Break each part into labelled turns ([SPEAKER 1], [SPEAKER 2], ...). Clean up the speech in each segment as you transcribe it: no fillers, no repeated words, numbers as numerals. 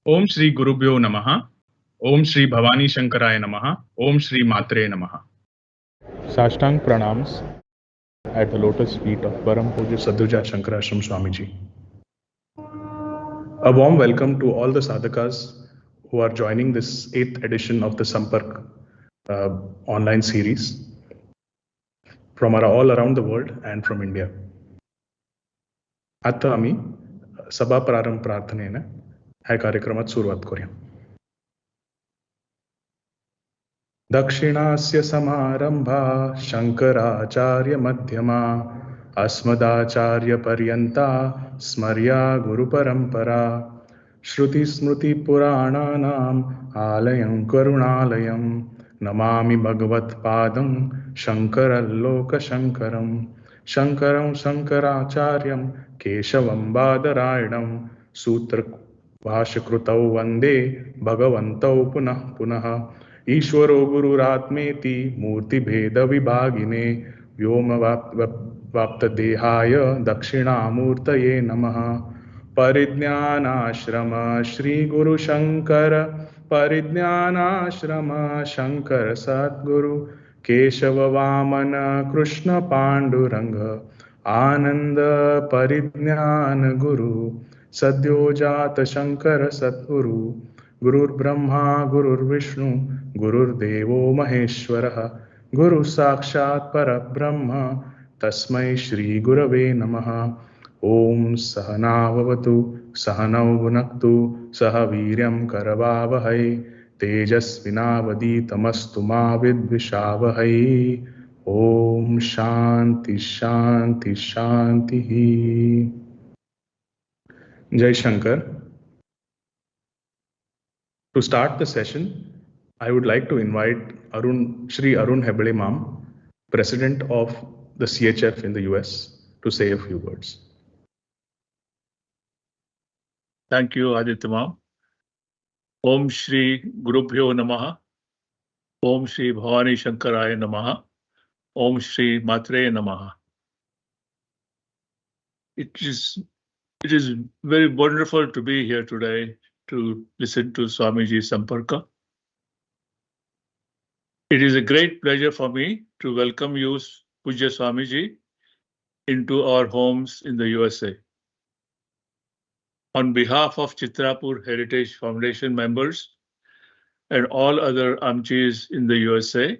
[SPEAKER 1] Om Shri Gurubhyo Namaha. Om Shri Bhavani Shankaraya Namaha. Om Shri Matre Namaha. Shashank pranams at the lotus feet of Param Pujya Sadyojat Shankarashram Swamiji. A warm welcome to all the sadhakas who are joining this 8th edition of the Sampark online series from all around the world and from India. आता आम्ही सभा प्रारंभ प्रार्थनेने ह्या कार्यक्रमात सुरुवात करूया. दक्षिणास्य समारंभा शंकराचार्य मध्यमा अस्मदाचार्य पर्यंता स्मर्या गुरुपरंपरा श्रुति स्मृति पुराणानाम् आलयं करुणालयं नमामि भगवत्पादं शंकरल्लोकशंकरं शंकरं शंकराचार्यं केशवं बादरायणं सूत्रभाष्यकृतौ वन्दे भगवन्तौ पुनः पुनः ईश्वरो गुरुरात्मेति मूर्तिभेदविभागिने व्योमवाप्तदेहाय दक्षिणामूर्तये नमः. परिज्ञानाश्रम श्री गुरुशंकर परिज्ञानाश्रम शंकर सद्गुरु केशव वामन कृष्ण पांडुरंग आनंद परिज्ञान गुरु सद्योजात शंकर सद्गुरु गुरुर्ब्रह्मा गुरुर्विष्णु गुरुर्देवो महेश्वरः गुरु साक्षात् परब्रह्म तस्मै श्री गुरवे नमः. ओम सहना भवतु सहनौ भुनक्तु सह वीर्यं करवावहै तेजस्विनावधीतमस्तु मा विद्विषावहै. ओम शांति शांति शांति. जय Shankar. To start the session, I would like to invite Shri Arun Heble Ma'am, President of the CHF in the US, to say a few words.
[SPEAKER 2] Thank you, Aditya Ma'am. Om Shri Gurubhyo Namaha. Om Shri Bhavani Shankaraya Namaha. Om Shri Matre Namaha. It is very wonderful to be here today to listen to Swamiji Samparka. It is a great pleasure for me to welcome you, Pujya Swamiji, into our homes in the USA. On behalf of Chitrapur Heritage Foundation members and all other Amchis in the USA,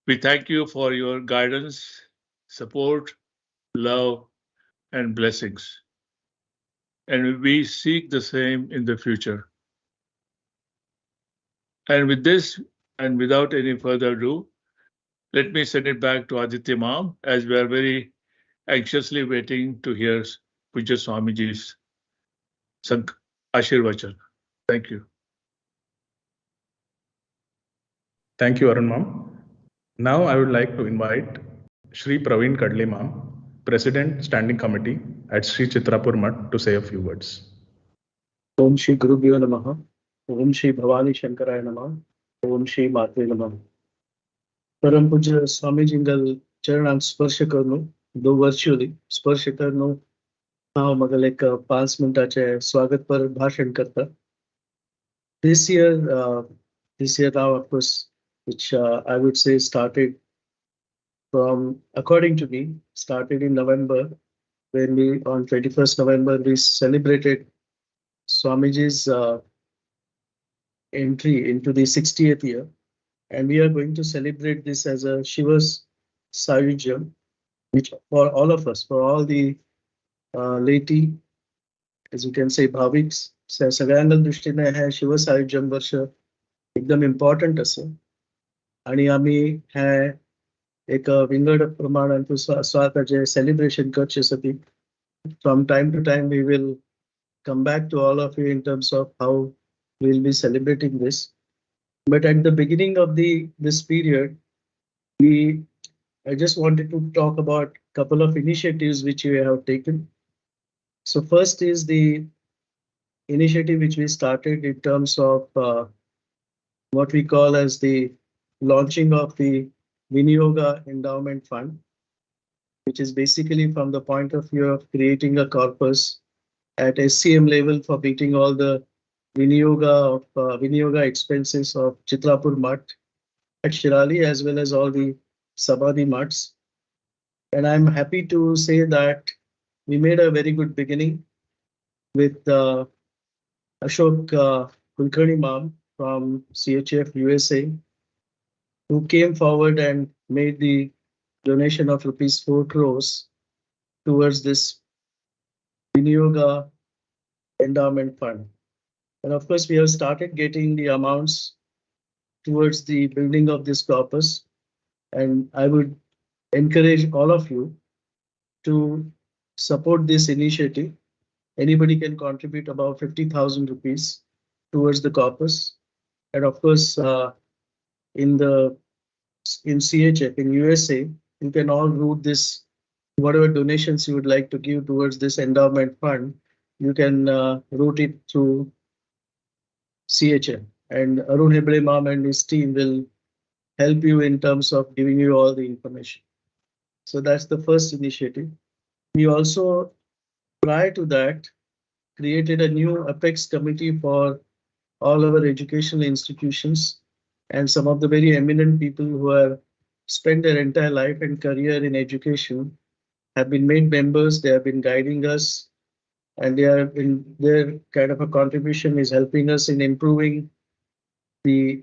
[SPEAKER 2] we thank you for your guidance, support, love, and blessings. And we seek the same in the future. And with this, and without any further ado, let me send it back to Aditya Ma'am, as we are very anxiously waiting to hear Pujya Swamiji's Ashirvachana. Thank you.
[SPEAKER 1] Thank you, Arun Ma'am. Now I would like to invite Shri Praveen Kadle Ma'am, President Standing Committee at Shri Chitrapur Mutt, to say a few words.
[SPEAKER 3] Om Shri Gurubhyo Namaha. Om Shri Bhavani Shankaraya Namaha. Om Shri Matre Namaha. परम पूज्य स्वामीजींगल चरणांक स्पर्श करनो दो virtually स्पर्श करनो हांव म्हाका एक 5 मिनिटाचे स्वागत पर भाषण करता. This year now, of course, which I would say started from, according to me, started in November, when we, on 21st November, we celebrated Swamiji's entry into the 60th year. And we are going to celebrate this as a Shiva's Sadyojat, which for all of us, for all the laity, as you can say, Bhaviks, सगळ्यांना दृष्टीने हे शिव सायुज्यम वर्ष एकदम important असेल. आणि आम्ही हे एक विंगड प्रमाणात स्वतःचे celebration करचेसाठी from time to time we will come back to all of you in terms of how we will be celebrating this. But at the beginning of this period, I just wanted to talk about a couple of initiatives which we have taken. So first is the initiative which we started in terms of what we call as the launching of the Viniyoga Endowment Fund, which is basically from the point of view of creating a corpus at SCM level for meeting all the Viniyoga expenses of Chitrapur Mutt at Shirali, as well as all the Samadhi Mutts. And I'm happy to say that we made a very good beginning with Ashok Kulkarni Ma'am from CHF USA, who came forward and made the donation of rupees 4 crores towards this Viniyoga endowment fund. And of course, we have started getting the amounts towards the building of this corpus. And I would encourage all of you to support this initiative. Anybody can contribute about 50,000 rupees towards the corpus. And of course, in CHF, in USA, you can all route this, whatever donations you would like to give towards this endowment fund, you can route it through CHF. And Arun Heble Ma'am and his team will help you in terms of giving you all the information. So that's the first initiative. We also, prior to that, created a new Apex committee for all our educational institutions, and some of the very eminent people who have spent their entire life and career in education have been made members. They have been guiding us, and their kind of a contribution is helping us in improving the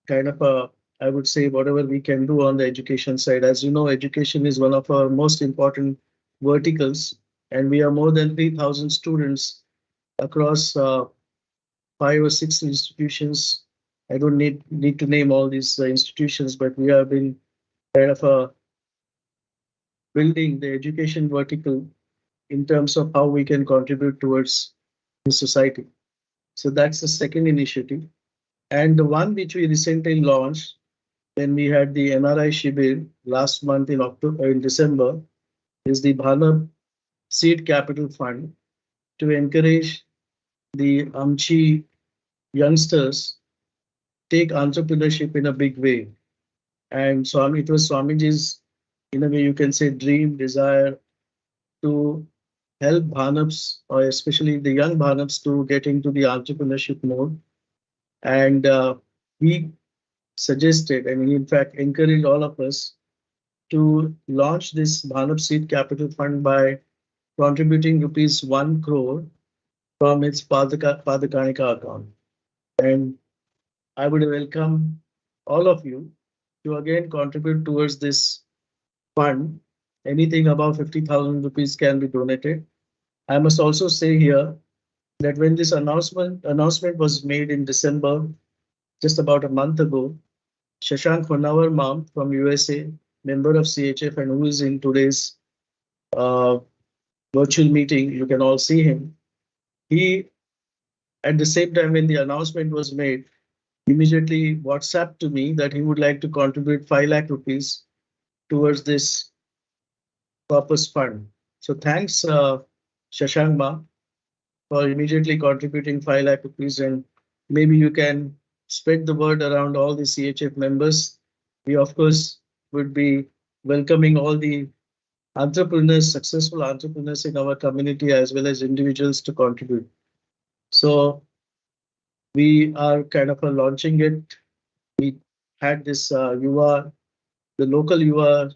[SPEAKER 3] kind of a, I would say, whatever we can do on the education side. As you know, education is one of our most important verticals, and we are more than 3,000 students across 5 or 6 institutions. I don't need to name all these institutions, but we have been kind of building the education vertical in terms of how we can contribute towards the society. So that's the second initiative. And the one which we recently launched when we had the NRI Shibir last month in December is the Bhanab Seed Capital Fund to encourage the Amchi youngsters take entrepreneurship in a big way. And so it was Swamiji's, in a way you can say, dream, desire to help Bhanabs, or especially the young Bhanabs, to get into the entrepreneurship mode. And he suggested, and he in fact encouraged all of us to launch this Bhanab Seed Capital Fund by contributing rupees 1 crore from its Padakanika account. And I would welcome all of you to again contribute towards this fund. Anything above 50,000 rupees can be donated. I must also say here that when this announcement was made in December, just about a month ago, Shashank Honavar Ma'am from USA, member of CHF, and who is in today's virtual meeting, you can all see him. He, at the same time when the announcement was made, immediately WhatsApped to me that he would like to contribute 5 lakh rupees towards this purpose fund. So thanks, Shashank Ma, for immediately contributing 5 lakh rupees, and maybe you can spread the word around all the CHF members. We of course would be welcoming all the entrepreneurs, successful entrepreneurs in our community, as well as individuals to contribute. So we are kind of launching it. We had this the local Yuva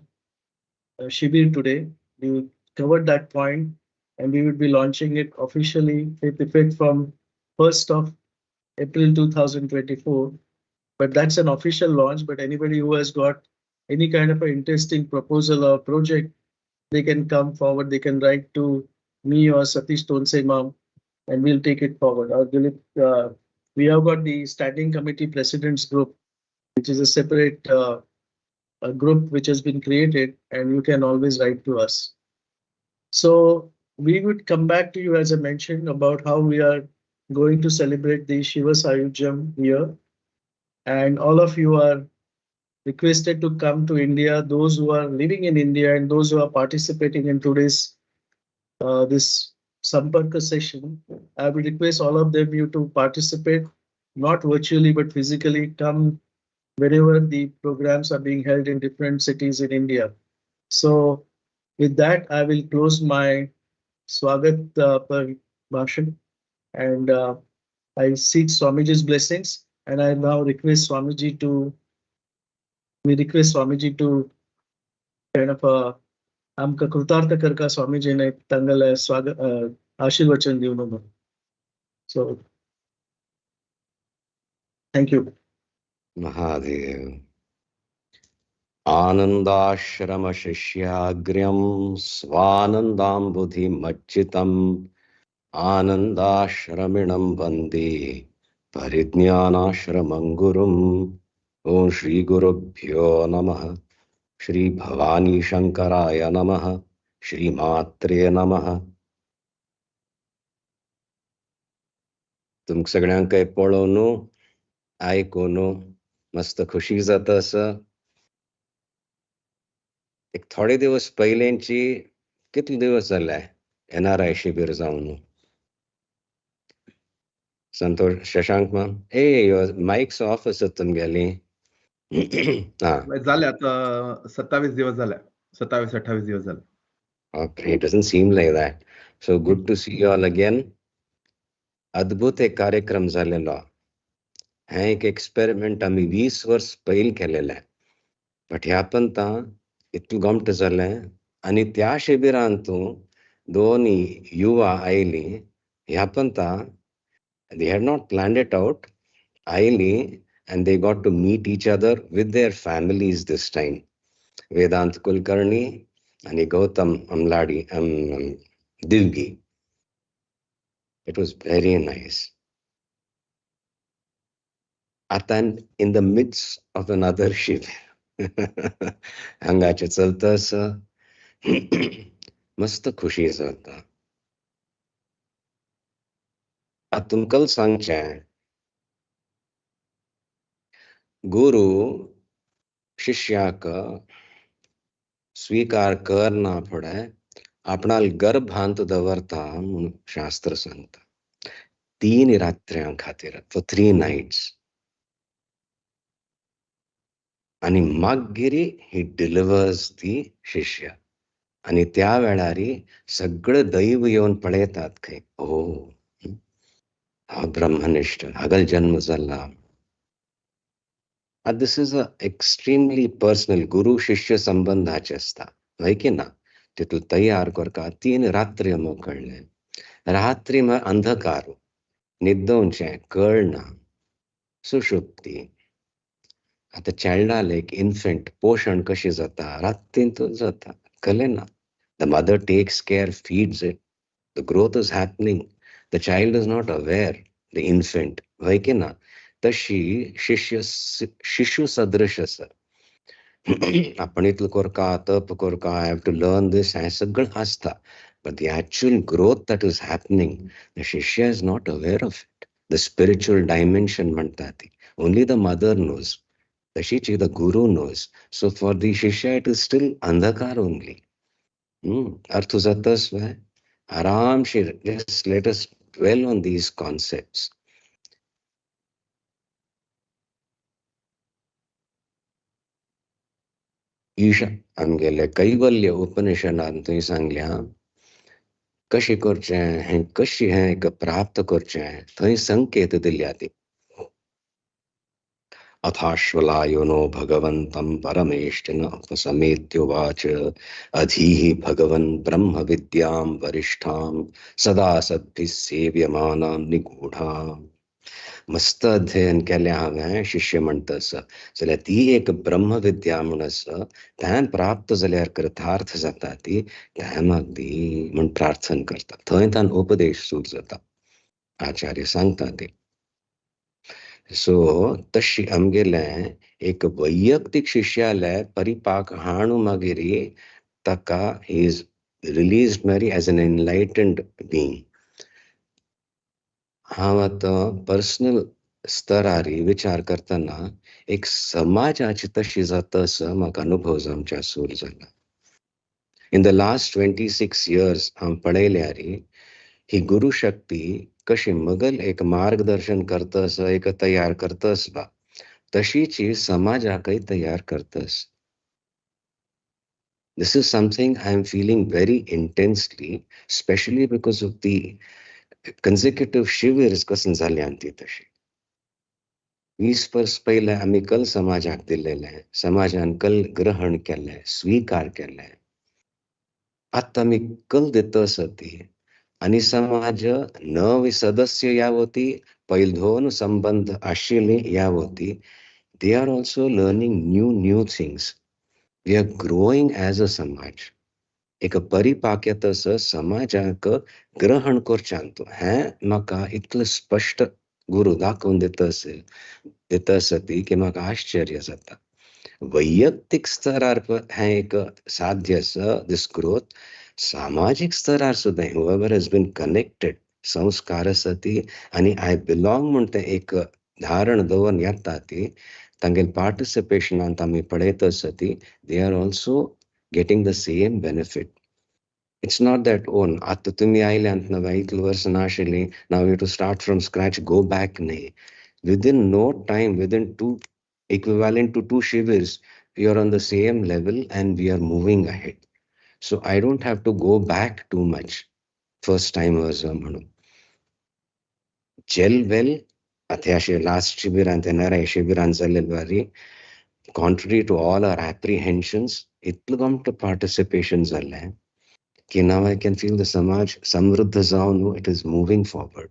[SPEAKER 3] Shibir today. We covered that point, and we will be launching it officially with effect from 1st of April 2024. But that's an official launch. But anybody who has got any kind of an interesting proposal or project, they can come forward. They can write to me or Satish Tonse Ma'am, and we'll take it forward. We have got the Standing Committee Presidents Group, which is a separate a group which has been created, and you can always write to us. So we would come back to you, as I mentioned, about how we are going to celebrate the Shiva Sayujam year. And all of you are requested to come to India, those who are living in India and those who are participating in today's this Sampark session. I would request all of them you to participate, not virtually, but physically. Come whenever the programs are being held in different cities in India. So with that, I will close my Swagat per Bhashan, and I seek Swamiji's blessings, and I now request Swamiji to, we request Swamiji to kind of आमका कृतार्थ करका स्वामीजीने चांगलं स्वागत आशीर्वचन देऊ म्हणून. So thank you.
[SPEAKER 4] Mahadev. Anandashram Shishyagryam Svanandam Buddhi Majjitam Anandashraminam Vande Parijnanashramam Gurum. Om Shri Gurubhyo Namaha Shri Bhavani Shankaraya Namaha Shri Matre Namaha. तुम सगळ्यांक पळोवन आयकून मस्त खुशी जाता आसा. एक थोडे दिवस पयलींची कितले दिवस जाले NRI शिबीर जावन. संतोष शशांक मा माइक्स ऑफ आसत तुमगेली.
[SPEAKER 5] झाले आता 27 दिवस झाले. 27-28 दिवस झाले.
[SPEAKER 4] Okay, it doesn't seem like that. So good to see you all again. अद्भुत एक कार्यक्रम झालेला. हे एक एक्सपेरिमेंट आम्ही 20 वर्ष पहिले केलेलं आहे. बट ह्या पण इतकं गमत झालंय. आणि त्या शिबिरांतून दोन्ही युवा आयली. ह्या पण they had not planned it out. Oily and they got to meet each other with their families this time. Vedant Kulkarni and Gautam Amladi Divgi. It was very nice. Atan in the midst of another shibir. Hangache chalta sa. Mast khushi zata. Atumkal sangcha. Guru शिष्या का स्वीकार करना पड़े अपना गर्भांत दवरता शास्त्र सांगता. 3 रात्र्यां खातीर for 3 nights. आणि मागगिरी ही डिलिव्हर्स ती शिष्य. आणि त्या वेळारी सगळं दैव येऊन पळयतात खंय. ओ हा ब्रह्मनिष्ठ हागल जन्म जाला. This is a extremely personal गुरु शिष्य संबंधाचे असता. है की ना. तिथून तयार करका 3 रात्री मोकळले. रात्री मग अंधकार निद्दोंचे कळना सुषुप्ती. आता चाइल्डाला एक इन्फेंट पोषण कशी जाता रात्रींतून जाता कळे ना. The mother takes care, feeds it. The growth is happening. The child is not aware. The infant. है की ना. तशी शिशु सदृश आसा. आपण इतलं करका तप करका I have to learn this हे सगळं असता. But the actual growth that is happening, the shishya is not aware of it. The spiritual dimension म्हणतात ती. Only the mother knows. Tashichi the guru knows. So for the shishya it is still andhakar only. Arth zatasva. Aram shir. Just let us dwell on these concepts. Isha आमगेले कैवल्य उपनिषदांतूय सांगल्या कशी करचे हे कशी हे प्राप्त करचे थंय संकेत दिल्या ती. अथाश्वलायनो भगवन्तं परमेष्टिन उपसमेत्युवाच अधीहि भगवन् ब्रह्म विद्यां वरिष्ठां सदा सद्भिः सेव्यमानां निगूढाम्. मस्त अध्ययन केल्या हांवें शिष्य म्हणटस जाल्यार ती एक ब्रह्म विद्या म्हूण आसा. तें प्राप्त जाल्यार कृतार्थ जाता ती. तें म्हाका दी म्हूण प्रार्थना करता. थंय तान उपदेश सुरू जाता. आचार्य सांगता ते. सो तशी आमगेले एक वैयक्तीक शिष्याले परिपाक हाडून मागीर ताका he is released merely as an enlightened being. हांव आतां पर्सनल स्तरारी विचार करतना एक समाजाची तशी जाता असो म्हाका अनुभव जावच्या सुरू जाला. इन द लास्ट 26 years हांव पळयल्यार ही गुरु शक्ती कशी मगल एक मार्गदर्शन करतस एक तयार करतस बा तशीच समाजाकय तयार करतस. This is something I'm feeling very intensely, especially because of the consecutive shivers कसन झाले आणते तशी. 20 वर्ष पहिले आम्ही कल समाजाक दिलेले आहे, समाजान कल ग्रहण केले, स्वीकार केले. आता आम्ही कल देतो सती आणि समाज नवे सदस्य यावती पैलधोन संबंध आशिले यावती. They are also learning new things. We are growing as a samaj. एक परिपाक्यतस समाजाक ग्रहण करच्यांतो हें म्हाका इतलें स्पष्ट गुरु दाखोवन दिता सती की म्हाका आश्चर्य जाता. वैयक्तिक स्तरार हें एक साध्य आसा, दिस ग्रोथ. सामाजिक स्तरार सुद्दां whoever has been connected संस्कार आसा ती आनी I belong म्हण तें एक धारण दवरून येता ती तांगेल पार्टिसिपेशनांत आमी पळयता सती, they are also getting the same benefit. It's not that, oh, आता तुम्ही आयल्यांत नव्या इतलें वर्स नाशिल्लीं, now you have to start from scratch, go back. न्ही. Within no time, within equivalent to 2 shivers, we are on the same level and we are moving ahead. So I don't have to go back too much. First timers म्हणून. Gel well, आता अशें last शिबिरांत येणाऱ्या शिबिरांत जाल्लें वारी, contrary to all our apprehensions, इतलें आमचें participation जाल्लें कि now I can feel the samaj samruddha जावन it is moving forward.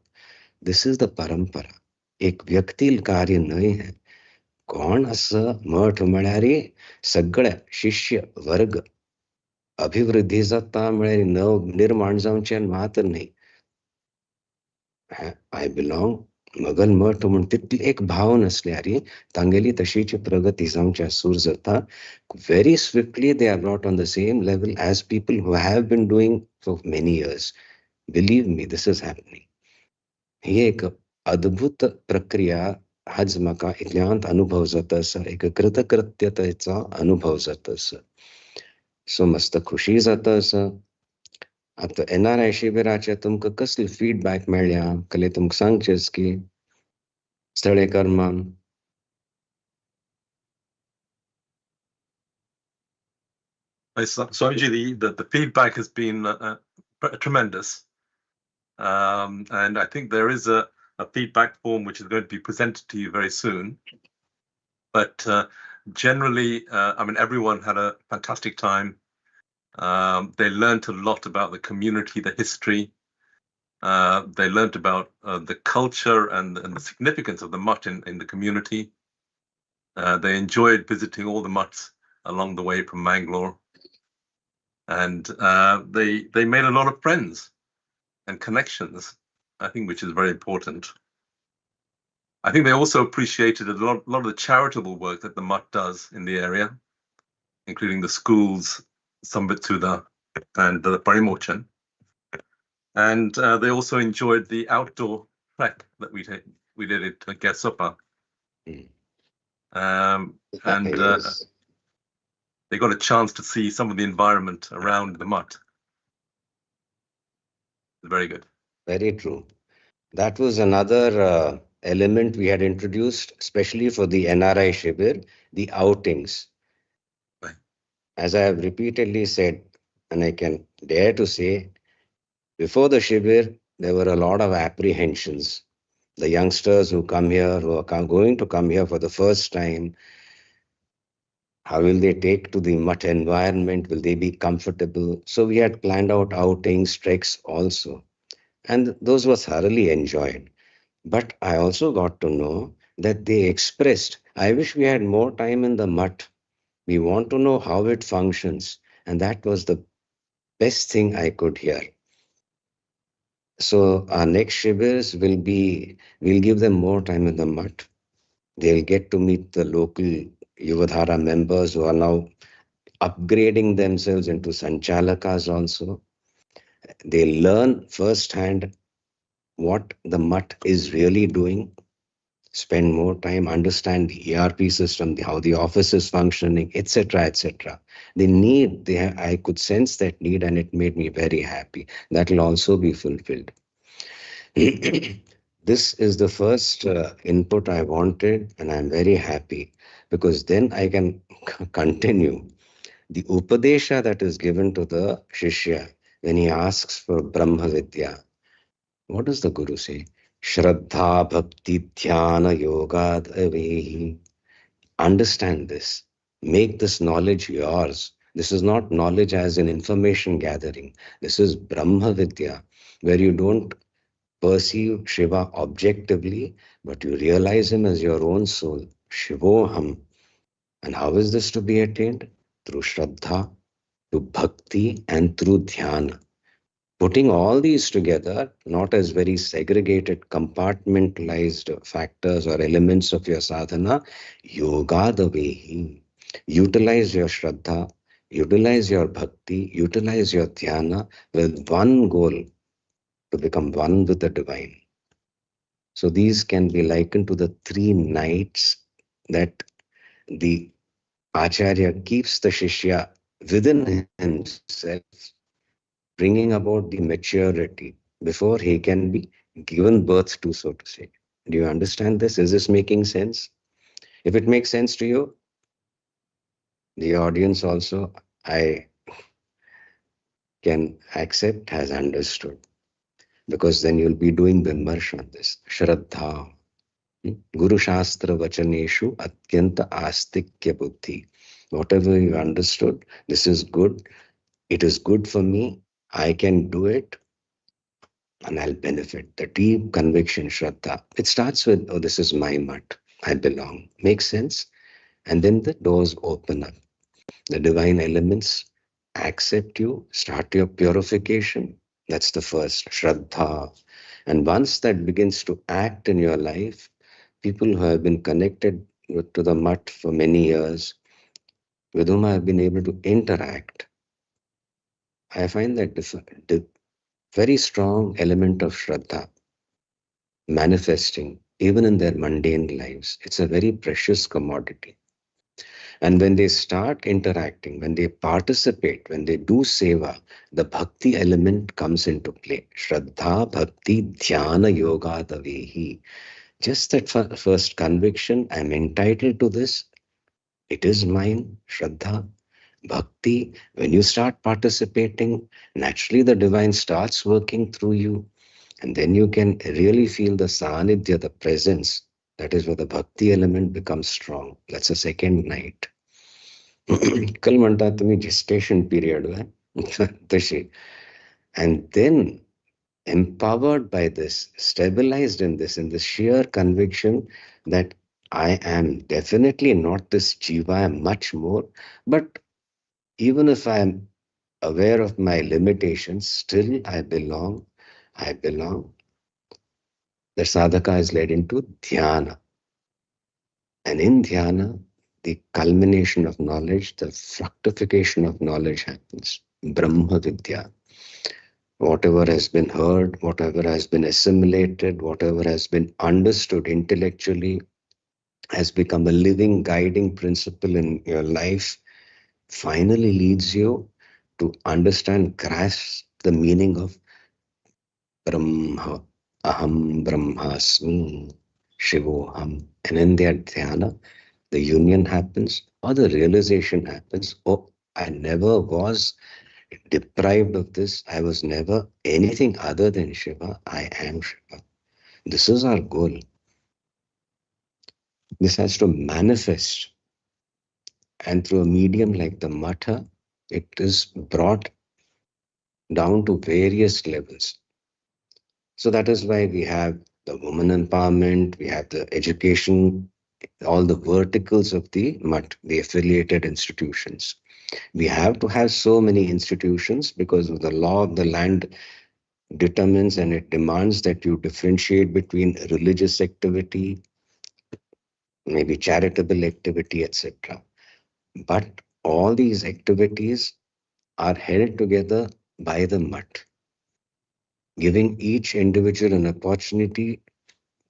[SPEAKER 4] This is the parampara. एक व्यक्ती कार्य न्हय है. कोण असं मठ म्हळ्यार सगळे शिष्य वर्ग अभिवृद्धी जाता म्हळ्यार नव निर्माण जावचें मात्र न्ही. आय बिलोंग मगल मठ म्हण तितली एक भाव नसल्यार तांगेली तशीच प्रगती जावची सूर जाता. Very swiftly they are brought on the same level as people who have been doing for many years. Believe me, this is happening. ही एक अद्भुत प्रक्रिया आज म्हाका इतल्यांत अनुभव जाता आसा, एक कृतकृत्यतेचो अनुभव जाता आसा. सो मस्त खुशी जाता आसा. आता NRI शिबिराचे तुमकां कसले फीडबॅक मेळ्ळ्या कले तुमकां सांगचेच की स्थळेकर ma'am.
[SPEAKER 6] Swamiji, the feedback has been tremendous. And I think there is a feedback form which is going to be presented to you very soon. But generally, I mean, everyone had a fantastic time. They learned a lot about the community, the history. They learned about the culture and the significance of the mutt in the community. They enjoyed visiting all the mutts along the way from Mangalore. And they made a lot of friends and connections, I think, which is very important. I think they also appreciated a lot of the charitable work that the mutt does in the area, including the schools, Sambitsuda and the Parimochan. And they also enjoyed the outdoor trek that we did at Gesupa. And they got a chance to see some of the environment around the mutt. Very good.
[SPEAKER 4] Very true. That was another element we had introduced, especially for the NRI Shibir, the outings.
[SPEAKER 6] Right.
[SPEAKER 4] As I have repeatedly said, and I can dare to say, before the Shibir, there were a lot of apprehensions. The youngsters who come here, who are going to come here for the first time, how will they take to the mutt environment? Will they be comfortable? So we had planned out outings, treks also. And those were thoroughly enjoyed. But I also got to know that they expressed, I wish we had more time in the mutt. We want to know how it functions. And that was the best thing I could hear. So our next shibirs we'll give them more time in the mutt. They'll get to meet the local Yuvadhara members who are now upgrading themselves into Sanchalakas also. They'll learn firsthand what the mutt is really doing, spend more time, understand the ERP system, how the office is functioning, etc., etc. I could sense that need and it made me very happy. That will also be fulfilled. This is the first input I wanted and I'm very happy because then I can continue. The Upadesha that is given to the Shishya when he asks for Brahma Vidya, what does the Guru say? Shraddha Bhakti Dhyana Yoga Avehi. Understand this. Make this knowledge yours. This is not knowledge as in information gathering. This is Brahma Vidya, where you don't perceive Shiva objectively, but you realize him as your own soul. Shivoham. And how is this to be attained? Through Shraddha, through Bhakti, and through Dhyana. Putting all these together, not as very segregated, compartmentalized factors or elements of your sadhana, yoga the way. Utilize your Shraddha, utilize your Bhakti, utilize your Dhyana with one goal, to become one with the divine. So these can be likened to the 3 nights that the Acharya keeps the Shishya within himself, bringing about the maturity before he can be given birth to, so to say. Do you understand this? Is this making sense? If it makes sense to you, the audience also, I can accept, has understood. Because then you'll be doing Vimarsha on this. Shraddha. Guru Shastra Vachaneshu Atyanta Astikya Buddhi. Whatever you understood, this is good. It is good for me. I can do it. And I'll benefit. The deep conviction, Shraddha. It starts with, oh, this is my mat. I belong. Makes sense? And then the doors open up. The divine elements accept you, start your purification. That's the first, Shraddha. And once that begins to act in your life, people who have been connected to the mutt for many years, with whom I have been able to interact, I find that the very strong element of Shraddha manifesting even in their mundane lives. It's a very precious commodity. And when they start interacting, when they participate, when they do seva, the bhakti element comes into play. Shraddha, bhakti, dhyana, yoga, davehi. Just that first conviction, I'm entitled to this. It is mine, Shraddha. Bhakti, when you start participating, naturally the divine starts working through you. And then you can really feel the sanidhya, the presence. That is where the bhakti element becomes strong. That's the second night. कल म्हणता तुम्ही gestation period तशी. And then empowered by this, stabilized in this sheer conviction that I am definitely not this jiva, I am much more. But even if I am aware of my limitations, still I belong. The sadhaka is led into dhyana. And in dhyana, the culmination of knowledge, the fructification of knowledge happens. Brahma Vidya. Whatever has been heard, whatever has been assimilated, whatever has been understood intellectually has become a living guiding principle in your life, finally leads you to understand, grasp the meaning of Brahma, Aham Brahmasmi, Shivoham. And in that dhyana, the union happens or the realization happens. Oh, I never was deprived of this. I was never anything other than Shiva. I am Shiva. This is our goal. This has to manifest. And through a medium like the Matha, it is brought down to various levels. So that is why we have the woman empowerment, we have the education, all the verticals of the Math, the affiliated institutions. We have to have so many institutions because of the law of the land determines and it demands that you differentiate between religious activity, maybe charitable activity, etc. But all these activities are held together by the Math, giving each individual an opportunity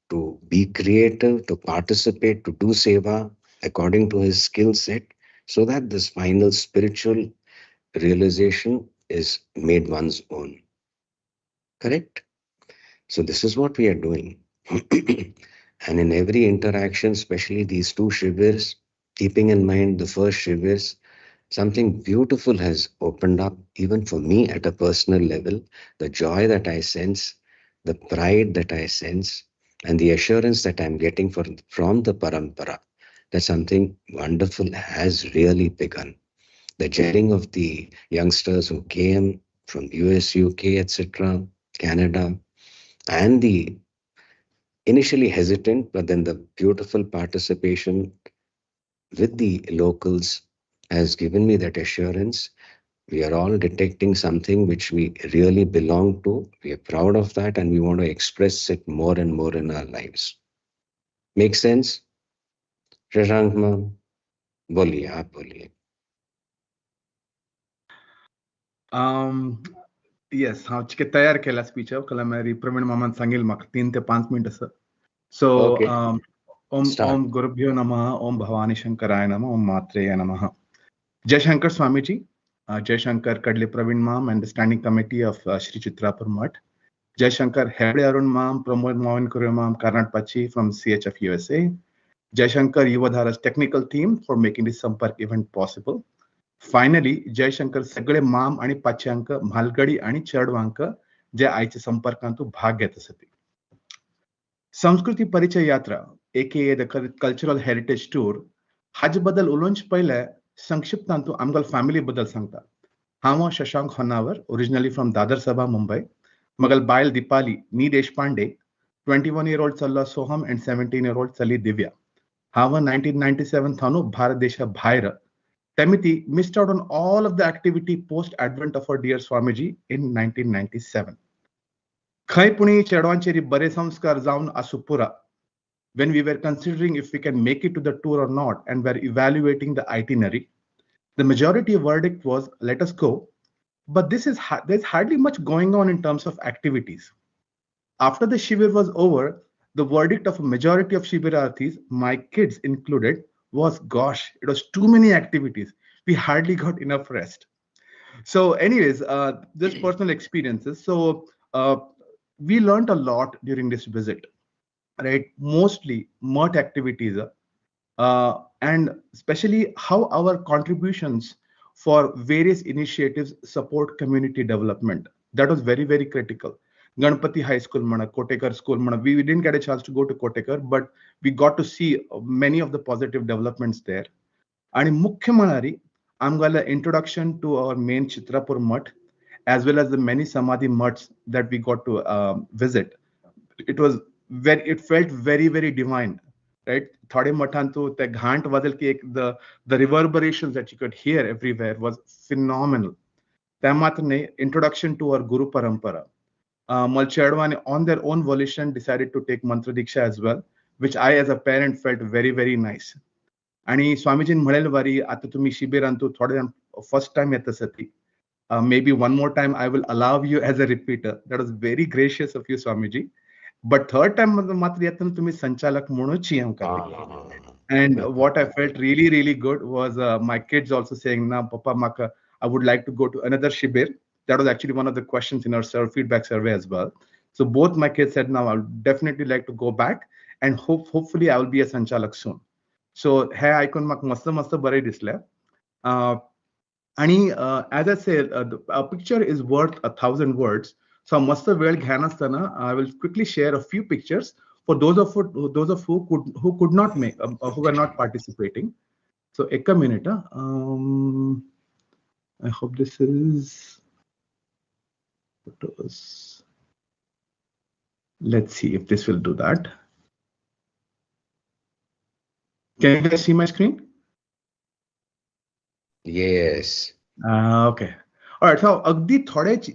[SPEAKER 4] to be creative, to participate, to do seva according to his skill set, so that this final spiritual realization is made one's own. Correct? So this is what we are doing. And in every interaction, especially these 2 shivers, keeping in mind the first shivers, something beautiful has opened up even for me at a personal level. The joy that I sense, the pride that I sense, and the assurance that I'm getting from the parampara that something wonderful has really begun. The gelling of the youngsters who came from US, UK, etc., Canada, and the initially hesitant, but then the beautiful participation with the locals has given me that assurance. We are all detecting something which we really belong to. We are proud of that and we want to express it more and more in our lives. Make sense? Shashank ma'am, boliye, aap boliye.
[SPEAKER 5] Yes हांव चिके तयार केला speech कला मारी प्रवीण मामान सांगेल म्हाका 3 ते 5 minute सो
[SPEAKER 4] Okay.
[SPEAKER 5] ओम
[SPEAKER 4] Start.
[SPEAKER 5] ओम गुरुभ्यो नमः ओम भवानी शंकराय नमः ओम मात्रेय नमः Jayashankar Swamiji, Jayashankar Kadle Praveen Ma'am and the Standing Committee of Shri Chitrapur Mutt, Jayashankar Heble Arun Ma'am, Pramod Mohan Kure Ma'am, Karnat Pachi from CHF USA, Jayashankar Yuvadhara's technical team for making this Sampark event possible. Finally, Jayashankar Sagale Ma'am आणि पाच्यांक म्हालगडी आणि चढवांक जे आयचे संपर्कांतू भाग घेत असती. संस्कृती परिचय यात्रा aka the cultural heritage tour हाजे बद्दल उलोवंच पयले संक्षिप्तांतू आमगल फॅमिली बद्दल सांगता. हांव शशांक होनावर, ओरिजिनली फ्रॉम दादर सभा मुंबई. मगल बायल दीपाली नी देशपांडे, 21-year-old चल्ला सोहम and 17-year-old चली दिव्या. हांव 1997 थानू भारत देशा भायर Temiti missed out on all of the activity post-advent of our dear Swamiji in 1997. खंय पुणी चेडवांचेरी बरे संस्कार जावन आसुपुरा. When we were considering if we can make it to the tour or not and were evaluating the itinerary, the majority verdict was let us go. But there's hardly much going on in terms of activities. After the Shivir was over, the verdict of a majority of Shibirarthis, my kids included, was gosh, it was too many activities. We hardly got enough rest. So anyways, this personal experiences. So we learned a lot during this visit, right? Mostly mutt activities and especially how our contributions for various initiatives support community development. That was very, very critical. Ganpati High School, Kotekar School, we didn't get a chance to go to Kotekar, but we got to see many of the positive developments there. And mukhya manari, I'm going to introduction to our main Chitrapur mutt, as well as the many Samadhi mutts that we got to visit. It felt very, very divine, right? Thode mathantu, the ghant vadal ki the reverberations that you could hear everywhere was phenomenal. Tamatne introduction to our Guru Parampara. Malchadwani on their own volition decided to take Mantra Diksha as well, which I as a parent felt very, very nice. आणि स्वामीजीन म्हणेल वारी आता तुम्ही शिबिरांतू थोडे first time येत असती. Maybe one more time I will allow you as a repeater. That was very gracious of you, Swamiji. But third time मात्र येताना तुम्ही संचालक म्हणूनच आमकां. And what I felt really, really good was my kids also saying, "Na, Papa, Maka, I would like to go to another shibir." That was actually one of the questions in our feedback survey as well. So both my kids said, "Now I would definitely like to go back, and hopefully I will be a sanchalak soon." So हे ऐकून म्हाका मस्त बरें दिसलें. आणि as I said, a picture is worth 1,000 words. So मस्त वेळ घेनासतना I will quickly share a few pictures for those of who could not make, who were not participating. So एक minute. I hope this is photos. Let's see if this will do that. Can you guys see my screen?
[SPEAKER 4] Yes.
[SPEAKER 5] Okay. All right. So agdi thode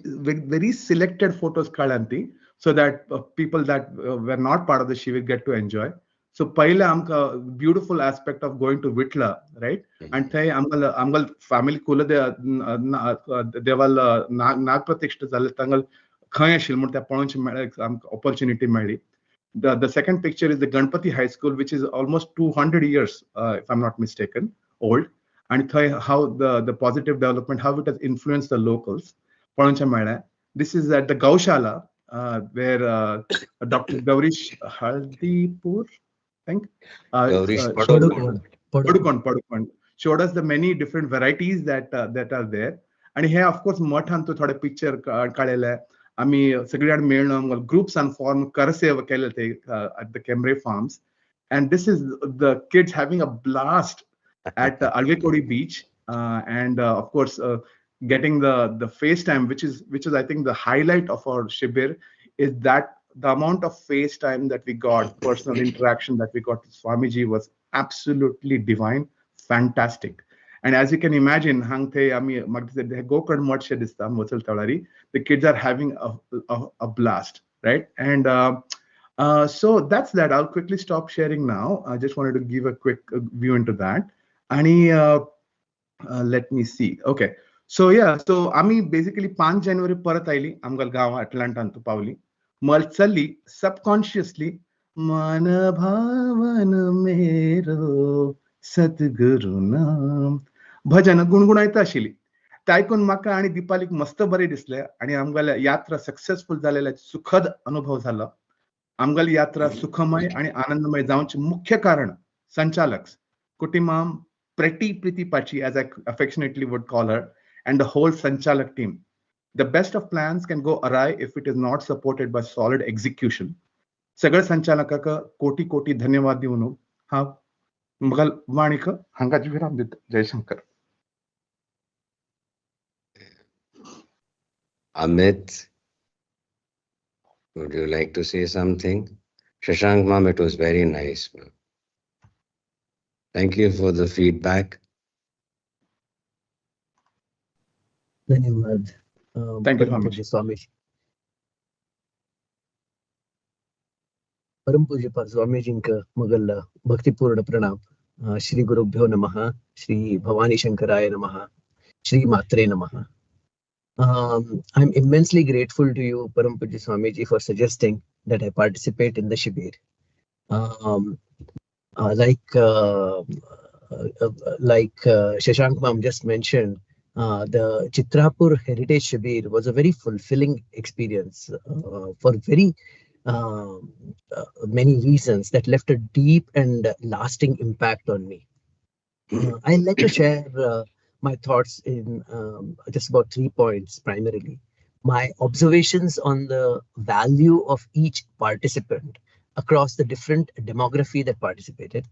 [SPEAKER 5] very selected photos kalanti so that people that were not part of the Shivir get to enjoy. So paila amka beautiful aspect of going to Vitla, right? And thay amgal family kula deval nag pratikshta zale tangal khaya shilmur त्या पळोवनची opportunity मेळ्ळी. The second picture is the Ganpati High School, which is almost 200 years, if I'm not mistaken, old. And how the positive development, how it has influenced the locals. This is at the Gaushala, where Dr. Gaurish Haldipur, I think.
[SPEAKER 4] Gaurish
[SPEAKER 5] Padukon. showed us the many different varieties that are there. आणि हे of course मोठान तो थोडे picture काढलेले आम्ही सगळ्यात मेळून groups and form करसेव केले ते at the Cambrai farms, and this is the kids having a blast at Alvekodi beach, and of course getting the FaceTime, which is I think the highlight of our Shibir, is that the amount of FaceTime that we got, personal interaction that we got with Swamiji was absolutely divine, fantastic. And as you can imagine, the kids are having a blast, right? And so that's that. I'll quickly stop sharing now. I just wanted to give a quick view into that. And let me see. Okay. So yeah, so आम्ही basically 5 January परत oily आमगल गाव अटलांटान तू पावली मल चल्ली subconsciously मन भावन मेरो सद्गुरु नाम भजन गुणगुणायता आशिल्ली ते आयकून म्हाका आनी दिपालीक मस्त बरें दिसलें आणि आमगेल्या यात्रा सक्सेसफुल जालेल्या सुखद अनुभव जालो. आमगेली यात्रा सुखमय आणि आनंदमय जावचे मुख्य कारण संचालक कुटिमाम Priti Pachi, as I affectionately would call her, and the whole Sanchalak team. The best of plans can go awry if it is not supported by solid execution. Sagar Sanchalaka koti koti dhanyavad divunu. Ha Mughal Vanika Hangaji Viram dit Jai Shankar.
[SPEAKER 4] Amit, would you like to say something? Shashank ma'am, it was very nice, ma'am. Thank you for the feedback.
[SPEAKER 7] धन्यवाद.
[SPEAKER 5] Thank you,
[SPEAKER 7] परम पूज्य स्वामीजी. परम पूज्य स्वामीजी का मगल भक्तिपूर्ण प्रणाम. श्री गुरुभ्यो नमः. श्री भवानी शंकराय नमः. श्री मात्रे नमः. I'm immensely grateful to you, Param Pujya Swamiji, for suggesting that I participate in the Shibir. Like Shashank ma'am just mentioned, the Chitrapur Heritage Shibir was a very fulfilling experience for very many reasons that left a deep and lasting impact on me. I'd like to share my thoughts in just about 3 points primarily. My observations on the value of each participant across the different demography that participated,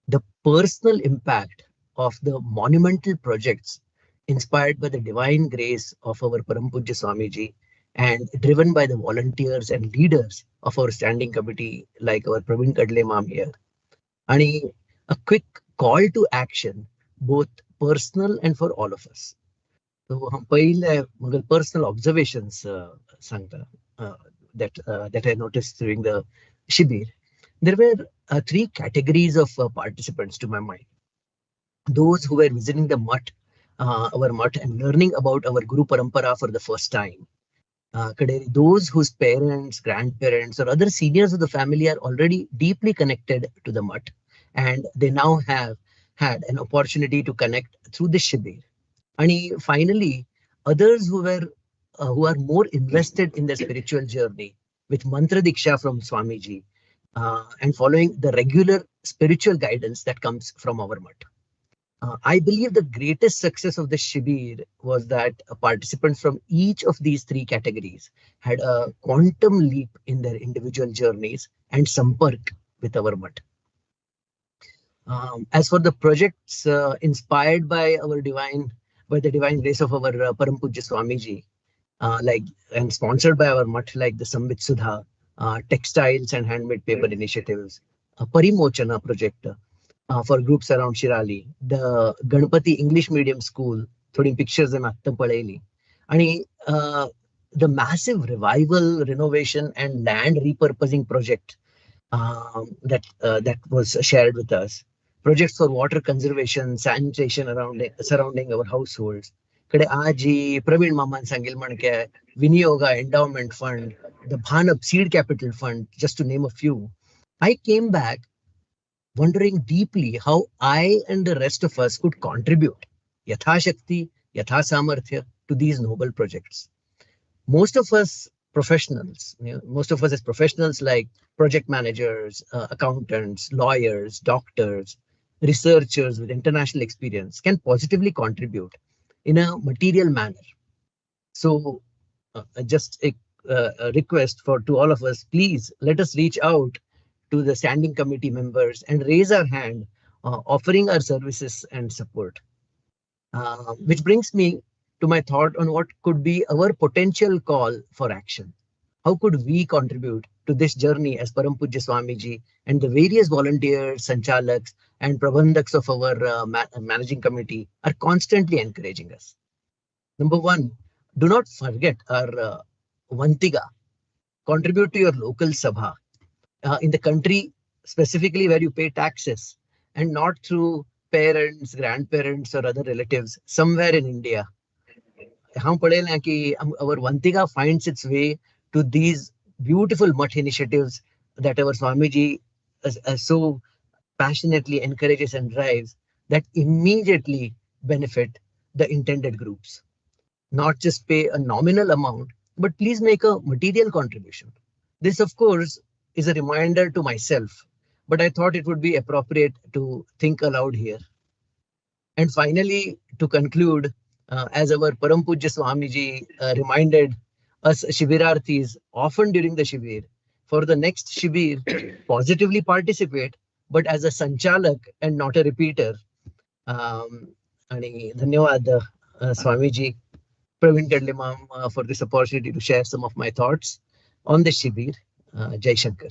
[SPEAKER 7] the personal impact of the monumental projects inspired by the divine grace of our Param Pujya Swamiji and driven by the volunteers and leaders of our standing committee like our Praveen Kadle ma'am here. And a quick call to action, both personal and for all of us. So, personal observations that I noticed during the Shibir. There were 3 categories of participants to my mind. Those who were visiting the mutt, our mutt, and learning about our Guru Parampara for the first time. Those whose parents, grandparents, or other seniors of the family are already deeply connected to the mutt, and they now have had an opportunity to connect through the Shibir. And finally, others who are more invested in their spiritual journey with mantra diksha from Swamiji and following the regular spiritual guidance that comes from our mutt. I believe the greatest success of the Shibir was that participants from each of these 3 categories had a quantum leap in their individual journeys and Sampark with our mutt. As for the projects inspired by the divine grace of our Param Pujya Swamiji, and sponsored by our mutt, like the Samvit Sudha, textiles and handmade paper initiatives, a Parimochana project for groups around Shirali, the Ganpati English Medium School, thodi pictures in Attampaleli, and the massive revival, renovation, and land repurposing project that was shared with us. Projects for water conservation, sanitation surrounding our households. Aji, Praveen Maman Sangil Manke, Vinyoga Endowment Fund, the Bhanab Seed Capital Fund, just to name a few. I came back wondering deeply how I and the rest of us could contribute Yatha Shakti, Yatha Samarthya to these noble projects. Most of us as professionals like project managers, accountants, lawyers, doctors, researchers with international experience can positively contribute in a material manner. So just a request to all of us, please let us reach out to the standing committee members and raise our hand, offering our services and support. Which brings me to my thought on what could be our potential call for action. How could we contribute to this journey as Param Pujya Swamiji and the various volunteers, Sanchalaks, and Prabandhaks of our managing committee are constantly encouraging us? Number one, do not forget our Vantiga. Contribute to your local Sabha in the country specifically where you pay taxes and not through parents, grandparents, or other relatives somewhere in India. Our Vantiga finds its way to these beautiful mutt initiatives that our Swamiji so passionately encourages and drives, that immediately benefit the intended groups. Not just pay a nominal amount, but please make a material contribution. This, of course, is a reminder to myself, but I thought it would be appropriate to think aloud here. And finally, to conclude, as our Param Pujya Swamiji reminded us Shibirarthis often during the Shibir, for the next Shibir, positively participate, but as a Sanchalak and not a repeater. आणि धन्यवाद Swamiji, Praveen Kadle ma'am, for this opportunity to share some of my thoughts on the Shibir. Jai Shankar.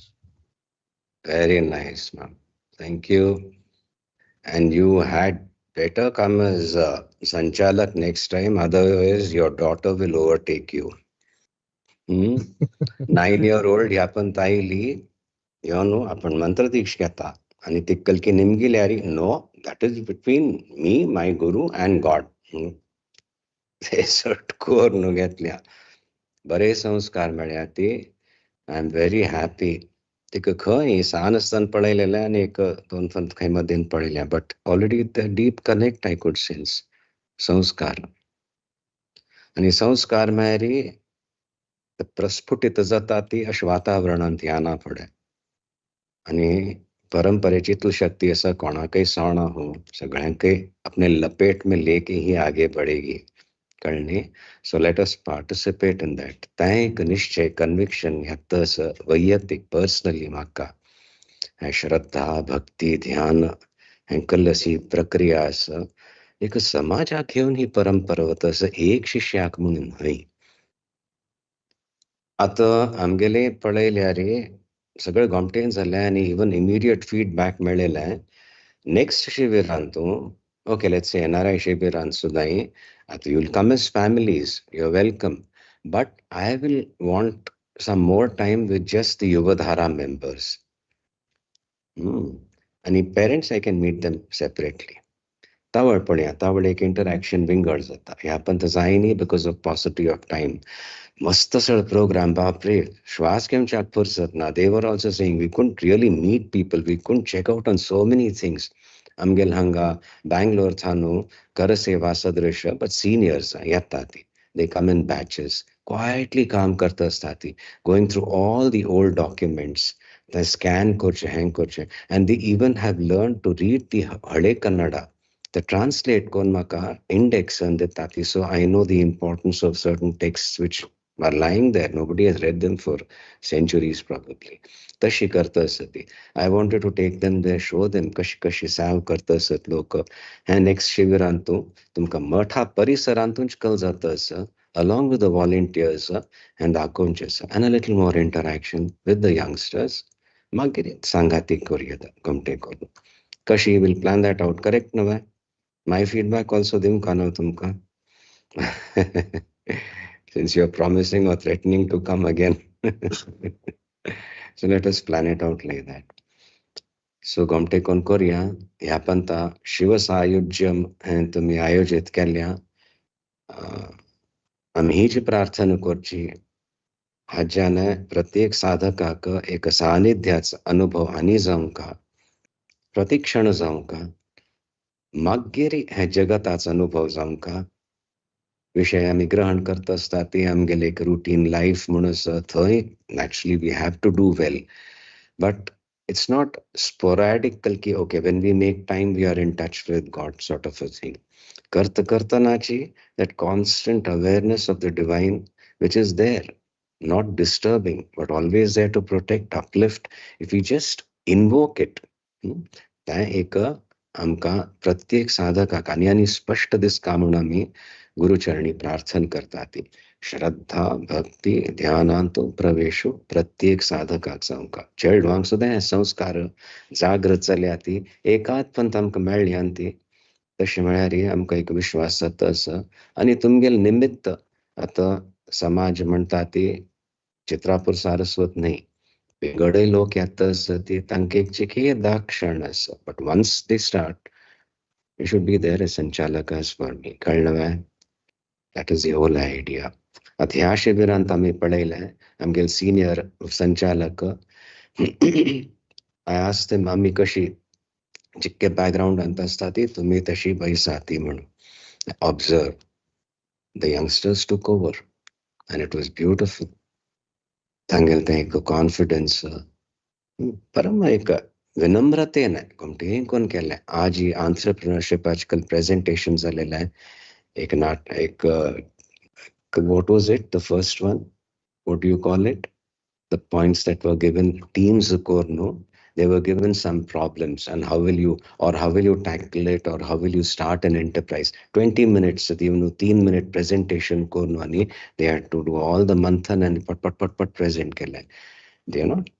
[SPEAKER 4] Very nice, ma'am. Thank you. And you had better come as Sanchalak next time, otherwise your daughter will overtake you. 9-year-old ह्या पण ताईली no आपण मंत्र दीक्ष घेता आणि ती कलकी निमगिल्यारी no that is between me my guru and God ते सटकोर न्हू घेतल्या बरे संस्कार मेळ्ळ्या ती आय एम व्हेरी हॅपी तिका खंय सानस्तान पळयलेलें आनी एक 2 फंत खंय मदीं पळयल्या but already the deep connect I could sense संस्कार आनी संस्कार मेळ्ळी प्रस्फुटीत जाता ती अशें वातावरणांत येना फुडें आनी परंपरेची तू शक्ती आसा कोणाकय सण हो सगळ्यांकय अपने लपेट में लेके ही आगे बढ़ेगी कळ्ळें so let us participate in that तें एक निश्चय कन्विक्शन ह्यात वैयक्तीक पर्सनली म्हाका हें श्रद्धा भक्ती ध्यान हें कल्लसी प्रक्रिया आसा एक समाजाक घेवन ही परंपरा वता असं एक शिष्याक म्हणून न्हय आतां आमगेले पळयल्यार सगळें गोमटेन जालें आनी इवन इमिडिएट फीडबॅक मेळयलें नेक्स्ट शिबिरांत तूं ओके लेट्स से NRI शिबिरांत सुद्दां आतां you will come as families you are welcome but I will want some more time with just the Yuvdhara members आनी parents I can meet them separately तावळपण्या तावळ एक इंटरॅक्शन विंगड जाता ह्या पण जायनी because of paucity of time मस्त सळ प्रोग्राम बापरे श्वास घेवच्याक फुरसत ना they were also saying we couldn't really meet people we couldn't check out on so many things आमगेल हांगा बँगलोर थानू करसेवा सदृश बट सिनियर्स येता ती दे कम इन बॅचेस क्वायटली काम करता आसता ती going through all the old documents ते स्कॅन करचे हें करचे and they even have learn to read the हळे कन्नडा ते ट्रान्सलेट करून म्हाका इंडेक्सान दिता ती so I know the importance of certain text which are lying there. Nobody has read them for centuries probably. Tashi karta asati. I wanted to take them there, show them kashi sav karta asat lok. And next shivirantu tumka matha parisarantunch kal jata asa along with the volunteers and the akunchas and a little more interaction with the youngsters. Magiri sangati koryada gumte koru. Kashi will plan that out. Correct na? My feedback also dim kano tumka. Since you're promising or threatening to come again. So let us plan it out like that. So Gomte kon Korea, Yapanta, Shiva Sayujyam, and to me Ayojit Kelya. Amhiji Prarthana Korchi, Hajjana, Pratik Sadhaka, एक सानिध्याचा अनुभव आणि जाऊन का प्रतिक्षण जाऊन का मागेरी हे जगताचा अनुभव जाऊन का विषय आम्ही ग्रहण करत असता ते आमगेले एक रुटीन लाईफ म्हणून थंय naturally we have to do well but it's not sporadic, okay, when we make time, we are in touch with God, sort of a thing. Karta Kartanachi, that constant awareness of the divine, which is there, not disturbing, but always there to protect, uplift, if we just invoke it. त्या एक आमका प्रत्येक साधकाक आणि स्पष्ट this कामना मी गुरुचरणी प्रार्थना करतात. श्रद्धा भक्ती ध्यानांतो प्रवेशो प्रत्येक साधकाक आमका चेडवांक सुद्दां हे संस्कार जागृत जाल्याती एकात पंथ आमकां मेळ्ळ्यांती. तशें म्हळ्यार आमकां एक विश्वास जाता आसा. आनी तुमगेल निमित्त आतां समाज म्हणटा ती चित्रापूर सारस्वत न्ही, वेगळे लोक येता आसा ती तांकां एक चिकी दाक्षण आसा. But once they start you should be there as संचालक एज फॉर मी. कळ्ळें? That is the whole idea. आतां ह्या शिबिरांत आमी पळयलें आमगेल सिनियर संचालक आय आस्क्ड देम आमी कशी जितके बॅकग्राउंडांत आसता ती तुमी तशी बैसा ती म्हणून. Observe the youngsters took over and it was beautiful. तांगेल तें एक कॉन्फिडन्स परम एक विनम्रतेन घुमटे कोण केलें. आज ही एंटरप्रेन्योरशिप आजकल प्रेजेंटेशन जालेलें आहे. एक एक what was it, the first one, what do you call it, the points that were given, teams korno, they were given some problems and how will you tackle it, or how will you start an enterprise. 20 minutes even 3-minute presentation korno ani they had to do all the manthan and pat present kele. They are not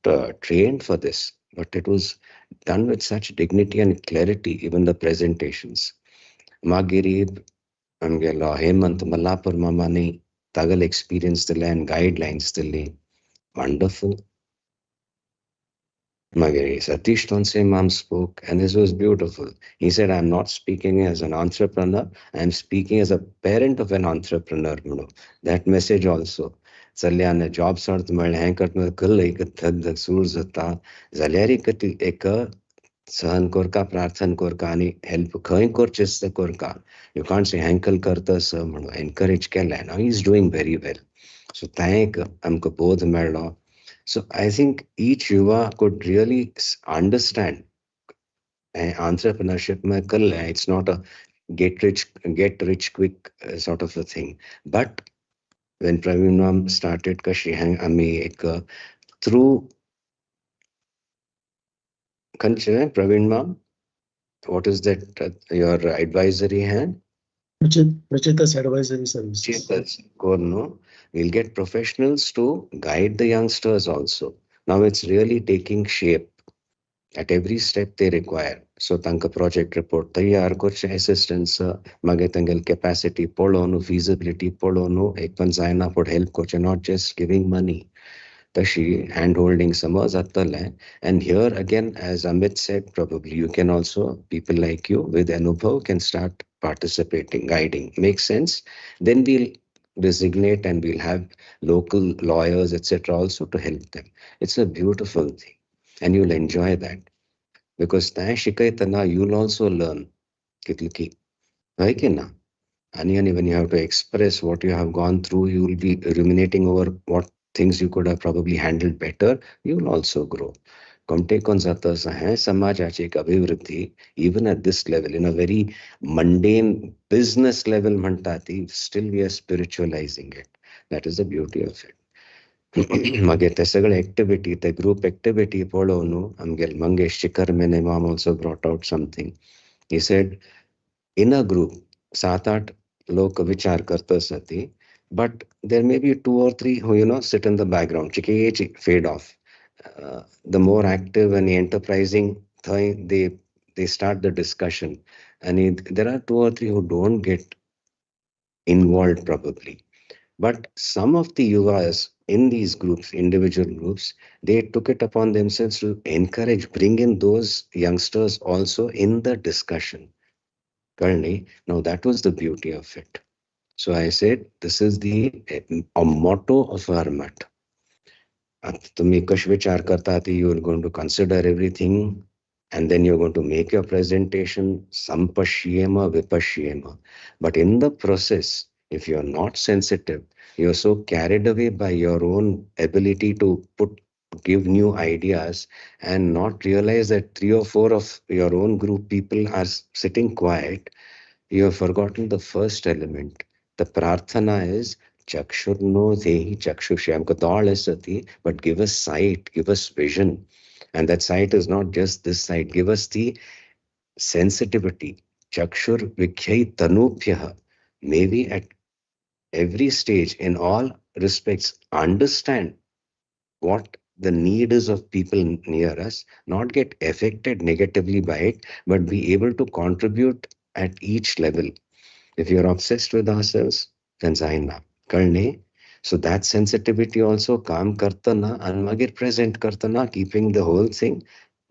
[SPEAKER 4] trained for this, but it was done with such dignity and clarity, even the presentations. Magirib amgela Hemant Malapur mamani tagal experience the land guidelines the wonderful. Magari Satish Tonse Mam spoke, and this was beautiful. He said, I'm not speaking as an entrepreneur, I'm speaking as a parent of an entrepreneur. That message also. Zalyana job sort hankart kul surzata zalyari kati eka sahan korka prarthan korka ani help khain korchista korka. You can't say hankal karta sir, encourage kela. Now he's doing very well. So thank amko bodh merlo. So I think each yuva could really understand entrepreneurship mein kal hai. It's not a get rich quick sort of a thing. But when Praveen ma'am started kashi ami ek through Praveen ma'am, what is that your advisory hand?
[SPEAKER 3] Prachita's advisory services.
[SPEAKER 4] We'll get professionals to guide the youngsters also. Now it's really taking shape at every step they require. So tanka project report taiyar kurch assistance mage tangel capacity polonu feasibility polonu ekpan zaina for help coach, not just giving money. Tashi hand holding samazatale. And here again, as Amit said, probably you can also, people like you with anubhav can start participating, guiding. Makes sense? Then we'll designate and we'll have local lawyers, etc. also to help them. It's a beautiful thing and you'll enjoy that, because you'll also learn. And when you have to express what you have gone through, you will be ruminating over what things you could have probably handled better. You will also grow. Even at this level, in a very mundane business level, still we are spiritualizing it. That is the beauty of it. Activity, the group activity, Mangesh Shikhar Mene Mom also brought out something. He said, in a group, 7-8 log vichar karta sati, but there may be 2 or 3 who sit in the background, fade off. The more active and enterprising they start the discussion, and there are 2 or 3 who don't get involved probably. But some of the yuvas in these groups, individual groups, they took it upon themselves to encourage, bring in those youngsters also in the discussion. Now that was the beauty of it. So I said, this is a motto of our mat. You're going to consider everything, and then you're going to make your presentation sampashyema vipashyema. But in the process, if you're not sensitive, you're so carried away by your own ability to put give new ideas and not realize that 3 or 4 of your own group people are sitting quiet, you have forgotten the first element. The prarthana is chakshurno dehi chakshusham sati, but give us sight, give us vision. And that sight is not just this sight, give us the sensitivity. Chakshur vikhyai tanubhyah. Maybe at every stage, in all respects, understand what the need is of people near us, not get affected negatively by it, but be able to contribute at each level. If you're obsessed with ourselves, then zaina. Karne. So that sensitivity also kam kartana, anmagir present kartana, keeping the whole thing,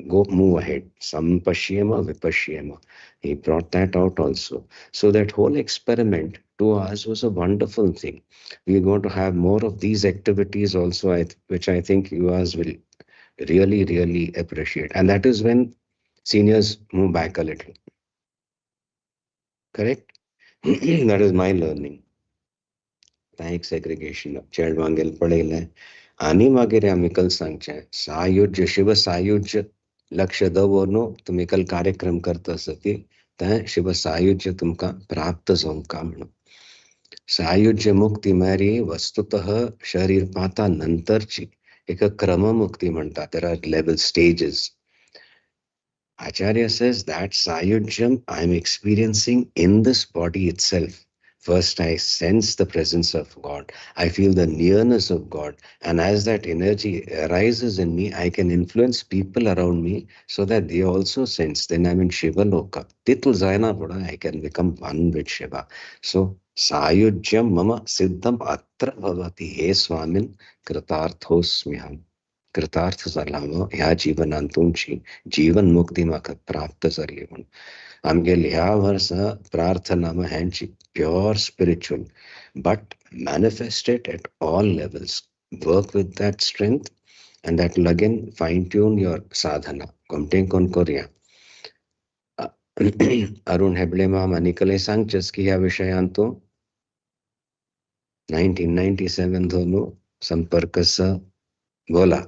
[SPEAKER 4] go move ahead. Sampashyama vipashyama. He brought that out also. So that whole experiment to us was a wonderful thing. We're going to have more of these activities also, which I think you guys will really, really appreciate. And that is when seniors move back a little. Correct? That is my learning. Thanks segregation. Child wangel padele. Ani magere amikal sangche. Sayujya Shiva Sayujya लक्ष्य दवनो तुम्ही कल कार्यक्रम करत असती त्या शिव सायुज्य तुमका प्राप्त जाऊन का म्हणून सायुज्य मुक्ती मेरी वस्तुतः शरीर पाता नंतरची एक क्रममुक्ती म्हणतात. There are level stages. Acharya says that Sayujyam I am experiencing in this body itself. First, I sense the presence of God. I feel the nearness of God. And as that energy arises in me, I can influence people around me so that they also sense. Then I'm in Shiva Loka. Titul Zaina Buddha, I can become one with Shiva. So, Sayujyam Mama Siddham Atra Bhavati He Swamin Kritarthosmiham. कृतार्थ झाला मग ह्या जीवनांतूनची जीवन मुक्ती म्हाका प्राप्त जाली म्हणून आमगेल ह्या वर्सा प्रार्थना ह्यांची pure spiritual but manifested at all levels. Work with that strength and that will again fine tune your sadhana. Komten kon Korea. Arun Heble ma'am anikale सांगचस की ह्या विषयांतो 1997 धोनो संपर्कस बोला.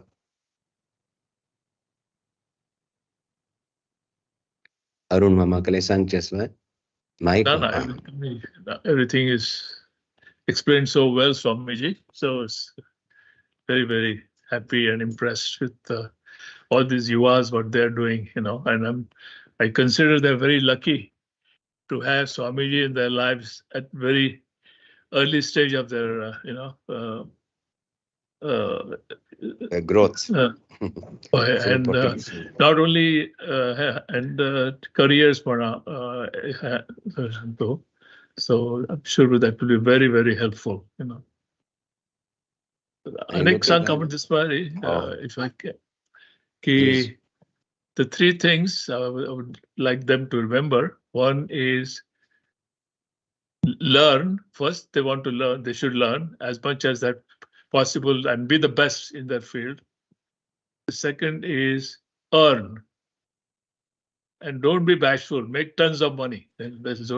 [SPEAKER 4] Arun Mama Kale Sancheswa.
[SPEAKER 2] Everything is explained so well, Swamiji. So it's very, very happy and impressed with all these yuvas, what they're doing, and I consider they're very lucky to have Swamiji in their lives at very early stage of their,
[SPEAKER 4] growth.
[SPEAKER 2] And not only careers, so I'm sure that will be very, very helpful. Anek sang comment this way, if I can. The three things I would like them to remember. One is learn. First, they want to learn. They should learn as much as that possible and be the best in their field. The second is earn. And don't be bashful. Make tons of money.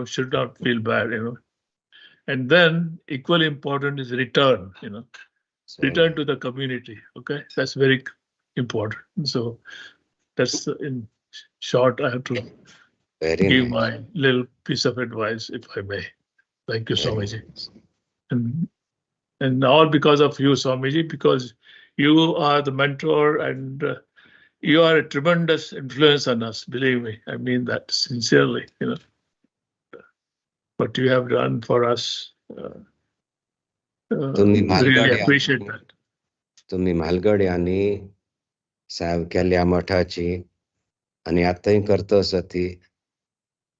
[SPEAKER 2] Should not feel bad, And then equally important is return, Return to the community. Okay, that's very important. So that's in short. I have to give my little piece of advice, if I may. Thank you, Swamiji. And all because of you, Swamiji, because you are the mentor and you are a tremendous influence on us. Believe me, I mean that sincerely. What you have done for us. Really appreciate that.
[SPEAKER 4] तुम्ही म्हालगड यांनी साहेब केल्या मठाची आणि आताही करतो असती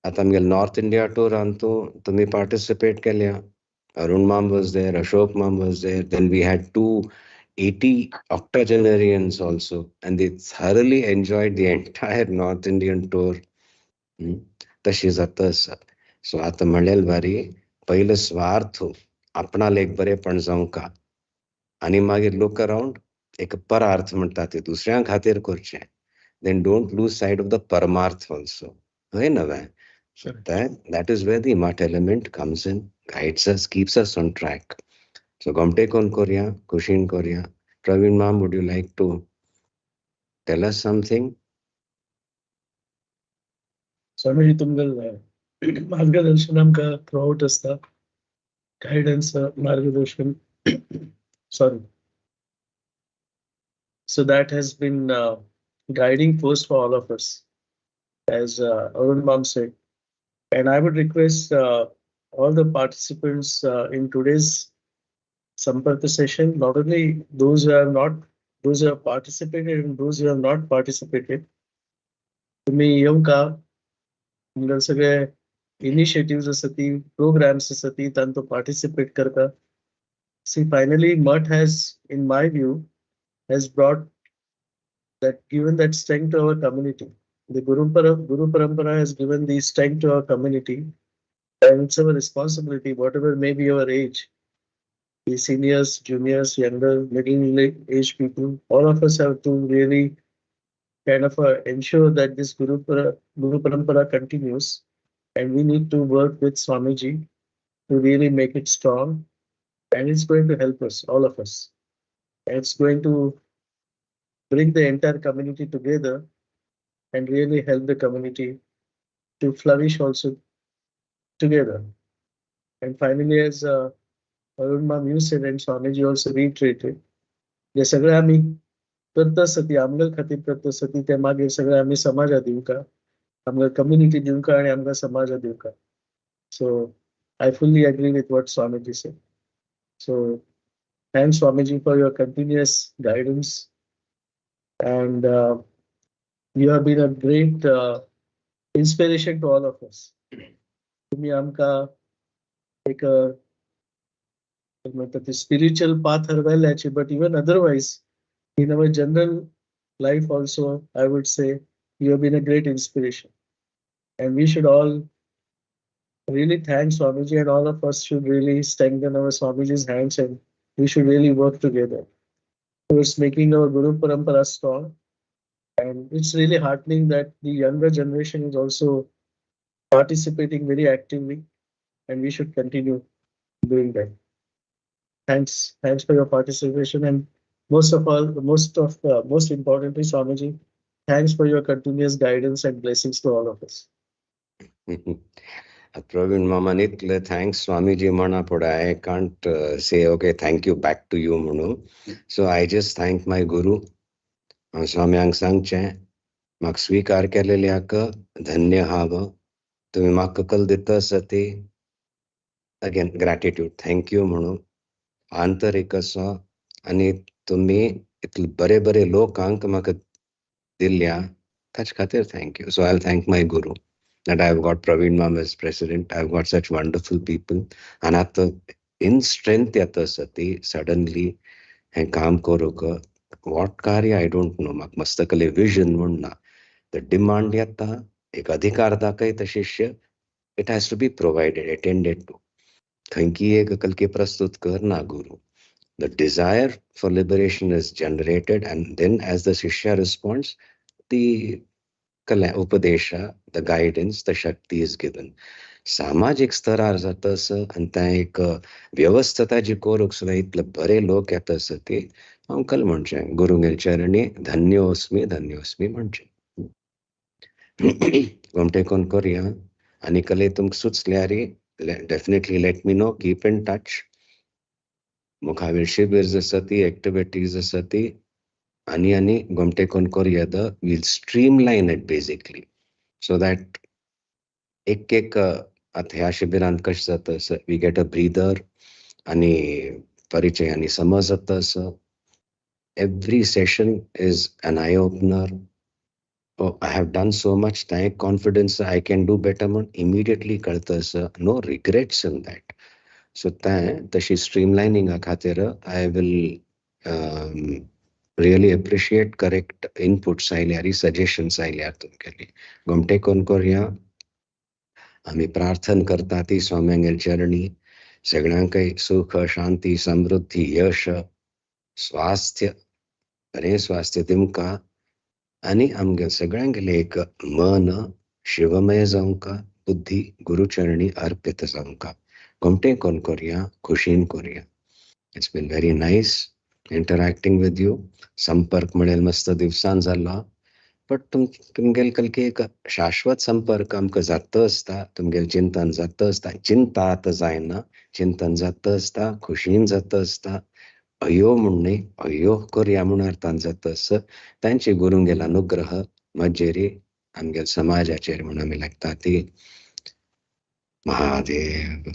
[SPEAKER 4] आता आमगे north India tour आणतो तुम्ही पार्टिसिपेट केल्या Arun Mam was there, Ashok Mam was there, then we had 280 octogenarians also, and they thoroughly enjoyed the entire North Indian tour. तशी जातस सो आता म्हणेल बारी पहिलं स्वार्थ आपणा लेख बरेपण जाऊ का आणि मागीर लुक अराउंड एक परार्थ म्हणतात ते दुसऱ्या खातीर करचे then don't lose sight of the parmarth also. That is where the mat element comes in, guides us, keeps us on track. So Gomte kon Korea, Kushin Korea, Praveen ma'am, would you like to tell us something?
[SPEAKER 3] Swamiji, तुमगल मार्गदर्शन आमका throughout असता. Guidance, margadarshan. Sorry. So that has been guiding force for all of us, as Arun ma'am said. And I would request all the participants in today's Sampark session, not only those who have participated and those who have not participated. तुम्ही येऊन का तुमगल सगळे initiatives असती, programs असती, तांतो participate करता. See, finally, Mutt has, in my view, has brought that, given that strength to our community. The Guru Parampara has given the strength to our community, and it's our responsibility, whatever may be our age, the seniors, juniors, younger, middle age people, all of us have to really kind of ensure that this Guru Parampara continues, and we need to work with Swamiji to really make it strong, and it's going to help us, all of us. And it's going to bring the entire community together and really help the community to flourish also together. And finally, as Arun ma'am, you said, and Swamiji also reiterated, जे सगळे आम्ही करता सती आमगल खातीर करता सती ते मागीर सगळे आम्ही समाजाक दिवका, आमगल कम्युनिटी दिवका आणि आमगल समाजाक दिवका. So I fully agree with what Swamiji said. So thanks Swamiji for your continuous guidance, and you have been a great inspiration to all of us. तुम्ही आमका एक the spiritual path हरवायल्याची, but even otherwise, in our general life also, I would say you have been a great inspiration. And we should all really thank Swamiji, and all of us should really strengthen our Swamiji's hands, and we should really work together towards making our Guru Parampara strong. And it's really heartening that the younger generation is also participating very actively, and we should continue doing that. Thanks for your participation, and most importantly, Swamiji, thanks for your continuous guidance and blessings to all of us.
[SPEAKER 4] Praveen Mamanitle, thanks Swamiji Manapoda. I can't say, okay, thank you back to you, Munu. So I just thank my Guru, Swamyang Sangche, Mak Svikar Kelelyaka, Dhanya Hava, Tumi Makakal Ditta Sati. Again, gratitude. Thank you, Munu. Antarikasa, आणि तुम्ही इतले बरे बरे लोकांक म्हाका दिल्या ताचे खातीर thank you. So I'll thank my Guru that I've got Praveen Ma'am as president. I've got such wonderful people, and आता in strength येता सती suddenly हे काम करूक what कार्य I don't know. म्हाका मस्तकले vision म्हणना the demand येता एक अधिकार दाखयता शिष्य, it has to be provided, attended to. खंयकी एक कलके प्रस्तुत करना Guru. The desire for liberation is generated, and then as the Shishya responds, the Upadesha, the guidance, the Shakti is given. सामाजिक स्तरार जातस आणि त्या एक व्यवस्थता जी कोरूक सुद्धा इतले बरे लोक येतस ते अंकल म्हणचे गुरुंगेल चरणी धन्योस्मी म्हणचे गोमटे कोण करूया आणि कले तुमक सुचल्यारी definitely let me know, keep in touch. मुखावेल शिबिर जसती एक्टिविटीज जसती आणि गोमटे कोण करूया the will streamline it basically so that एक आता ह्या शिबिरांत कशें जाता वी गेट अ ब्रीदर आणि परिचय आणि समज जाता. Every session is an eye opener. I have done so much, thank confidence I can do better म्हणून immediately कळता, no regrets in that. So तशी streamlining खातीर I will really appreciate correct inputs आयल्यार, suggestions आयल्यार तुमगेली. गोमटे कोण करूया आम्ही प्रार्थना करता ती स्वाम्यांगेल चरणी सगळ्यांकय सुख शांती समृद्धी यश स्वास्थ्य बरें स्वास्थ्य दिमका आणि आमगे सगळ्यांगेले एक मन शिवमय जावंका, बुद्धी गुरुचरणी अर्पित जावंका. गोमटे कोण करूया खुशीन करूया. It's been very nice. Interacting with you. संपर्क म्हणेल मस्त दिवसान जाल्लो, बट तुमगेल कलकी एक शाश्वत संपर्क आमकां जाता आसता. तुमगेल चिंतन जाता आसता. चिंता आतां जायना, चिंतन जाता आसता, खुशीन जाता आसता. अयो म्हण न्ही, अयो करया म्हूण अर्थान जाता आसता. तांचे गुरूंगेल अनुग्रह मजेरी आमगेल समाजाचेर म्हूण आमी लागता ती. महादेव.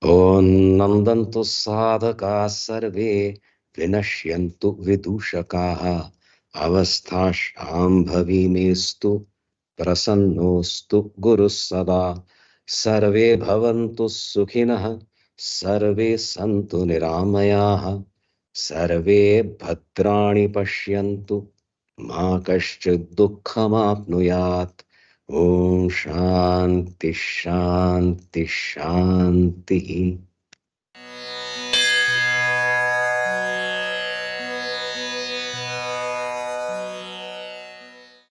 [SPEAKER 4] ओम नंदन्तु साधकाः सर्वे विनश्यन्तु विदूषकाः अवस्थाशाम्भवीमेस्तु प्रसन्नोऽस्तु गुरुः सदा. सर्वे भवन्तु सुखिनः, सर्वे सन्तु निरामयाः, सर्वे भद्राणि पश्यन्तु, मा कश्चित् दुःखमाप्नुयात्. ओम शांति शांति शांति.